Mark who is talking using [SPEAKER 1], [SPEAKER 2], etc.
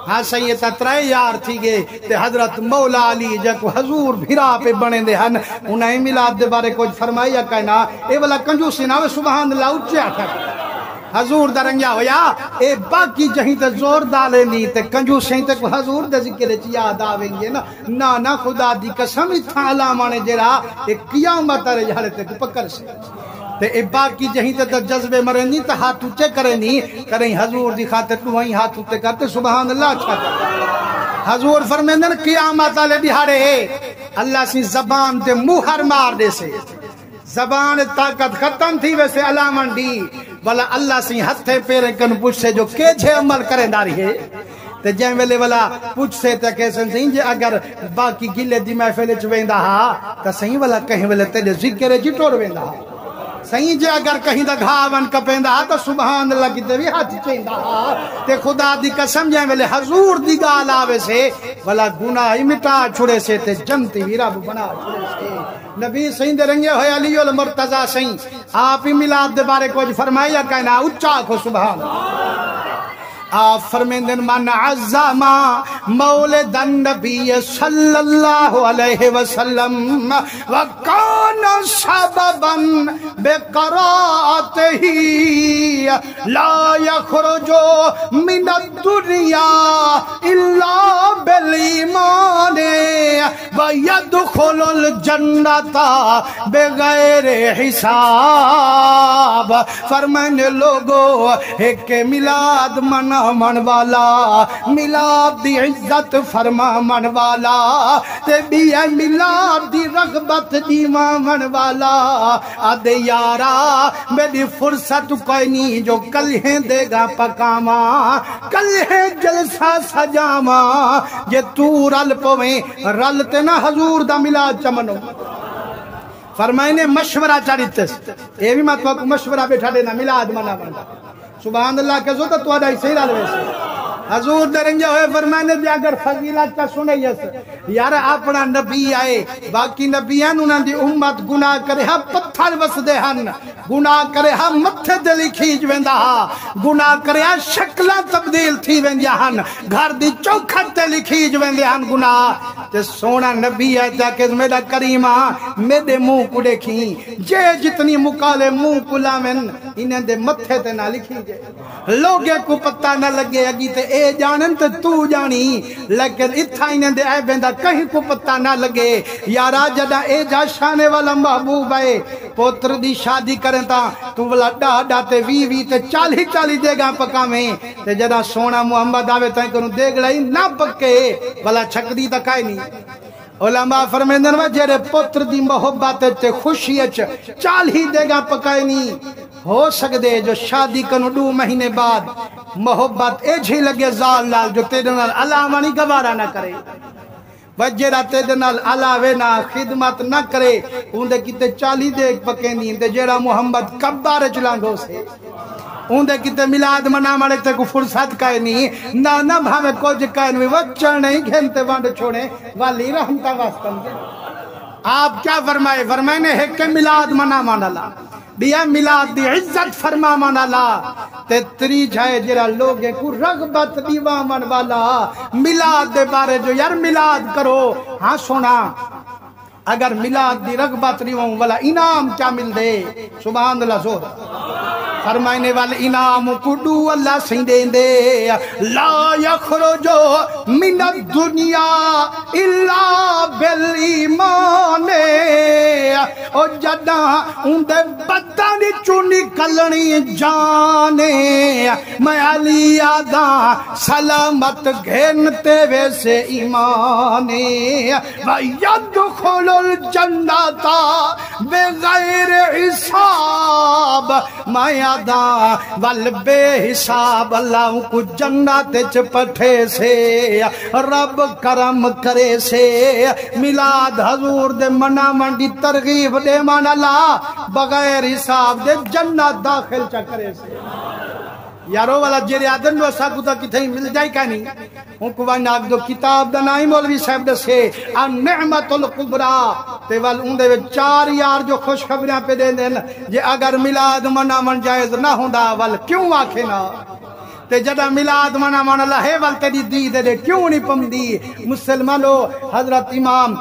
[SPEAKER 1] ہاں سید ترائے یار تھی گے تے حضرت مولا علی جکو حضور بھرا پہ بنے دے ہن انہیں میلاد دے بارے کچھ فرمایا کہنا اے والا کنجوسی نہ سبحان اللہ اچھے آکھا حضور درنگیا ہویا اے باقی جہیں تے زور ڈالے نہیں تے کنجوسیں تے حضور دے ذکر چ یاد آویں گے نا خدا دی قسم اتھا علامہ نے جڑا اے قیامت رے جھڑے تے پکڑ سے تے اے باقی جہیں تے جذبے مرے نہیں تے ہاتھ اونچے کرے نہیں کریں حضور دی خاطر تو وہیں ہاتھ اونچے کرتے سبحان اللہ اچھا حضور فرمیندن قیامت والے دہاڑے اللہ سی زبان تے مہر مار دے سے زبان طاقت ختم تھی ویسے علامن دی والا اللہ سی ہتھے پیرے کن پوچھ سے جو کیجھے عمل کریں داری ہے تے جائیں ویلے والا پوچھ سے تے کیسن سہیں جے اگر باقی گلے دی محفل چ ویندا ہا تا سہیں والا کہیں ویلے تے ذکر جی ٹوڑ ویندا ہا سہیں جے اگر کہیں دا گھاون کپیندا تو سبحان اللہ کی تے بھی ہاتھ چیندا تے خدا دی قسم جائیں ویلے حضور دی گال آوے سے والا گناہ مٹا چھڑے سے تے جنتی بھی رب بنا چھڑے سے نبی سہیں دے رنگے ہوئے علی المرتضی سہیں آپ ہی میلاد دے بارے کچھ فرمایا کہنا اچھا کو سبحان آپ فرمیندن من عظم مولد النبی صلی اللہ علیہ وسلم وکان سببا بقراءتہ لا یخرج من الدنیا الا بالایمان ویدخل الجنت بغیر حساب فرمانے لوگو ایک میلاد منا من والا میلاد دی عزت فرما من والا تے بھی ہے میلاد دی رغبت دیوا من والا آدھے یارا میری فرصت کوئی نہیں جو کلہیں دے گا پکاما کلہیں جلسہ سجاما یہ تو رل پویں رلتے نا حضور دا میلاد چمنو فرمائنے مشورہ چاریتے اے بھی میں تو مشورہ بیٹھا دینا میلاد منا بنا سبحان اللہ کے زودہ تو آدھائی صحیح رالوے سے حضور درنگے ہوئے فرمانے بھی اگر فضیلت کا سنے یس یار اپنا نبی آئے باقی نبیان انہاں دی امت گناہ کرے ہاں پتھر وس دے ہن گناہ کرے ہاں متھے دلی کھیج ویندہ ہاں گناہ کرے ہاں شکلہ تبدیل تھی ویندہ ہن گھر دی چوکھت دلی کھیج ویندہ ہن گناہ تے سونا نبی آئے تاکہ میرا کریمہ میرے منہ کو دیکھیں جے جتنی مقالے منہ کو لامن انہیں دے متھے تے نہ لکھی جے لوگے کو پتہ نہ لگے اگی تے اے جانن تے تو جانی لیکن اتھا انہیں دے اے بندہ کہیں کو پتہ نہ لگے یارا جدہ اے جا شانے والا محبوب ہے پوتر دی شادی کریں تا تو والا ڈا تے وی تے چالی دے گا پکا میں تے جدہ سونا محمد آوے تائیں کروں دیکھ لئی نہ پکے والا چھک دی تکائی نہیں علماء فرمیندن و جیرے پتر دی محبت تے خوشی چالی دے گا پکائے نہیں ہو سکتے جو شادی کنو 2 مہینے بعد محبت ایجھی لگے زال لال جو تیرے نال علامہ نہیں گوارا نہ کرے وجہ تیرے نال علاوے نہ خدمت نہ کرے اندے کتے 40 دے پکے نہیں تے جیڑا محمد کب بارے چلانگو سے اندے کتے میلاد منا مڑے تے کو فرصت کائے نہیں نہ بھاوے کچھ کائے نہیں وچر نہیں گھنتے وانڈ چھوڑے والی رحمتہ واسطن دے آپ کیا فرمائے نے ہے کہ میلاد منا مانا لا بیا میلاد دی عزت فرما مانا لا تے تری جائے جرا لوگے کو رغبت دیوا من والا میلاد دے بارے جو یار میلاد کرو ہاں سونا اگر میلاد دی رغبت دیوا والا انعام کیا مل دے سبحان اللہ زور فرمائنے والے انعام کڈو اللہ سیندیں دے لا یخرجو من الدنیا الا بالایمان او جدہ اندے بدن چو نکلنی جانے میں علی آدھا سلامت گھنتے ویسے ایمانے وَيَدْخُلُ الْجَنَّةَ بِغَيْرِ حساب میں آدھا ول بے حساب اللہ کو جنت چپٹھے سے رب کرم کرے سے میلاد حضور دے منا منڈی ترغیب دے مان اللہ بغیر حساب دے جنت داخل چکرے سے یارو والا جیرے آدن دو ساکو تا کتھیں مل جائے کا نہیں ان کو وہاں ناک دو کتاب دا نائی مولوی صاحب دے سے النعمت القبرا تے وال ان دے 4 یار جو خوش خبریاں پہ دے دیں جے اگر میلاد منا من جائز نہ ہوں دا وال کیوں آکھے نا تے جدہ ملاد منا لہے والتے دی دید دے کیوں نہیں پم دی مسلمانو حضرت امام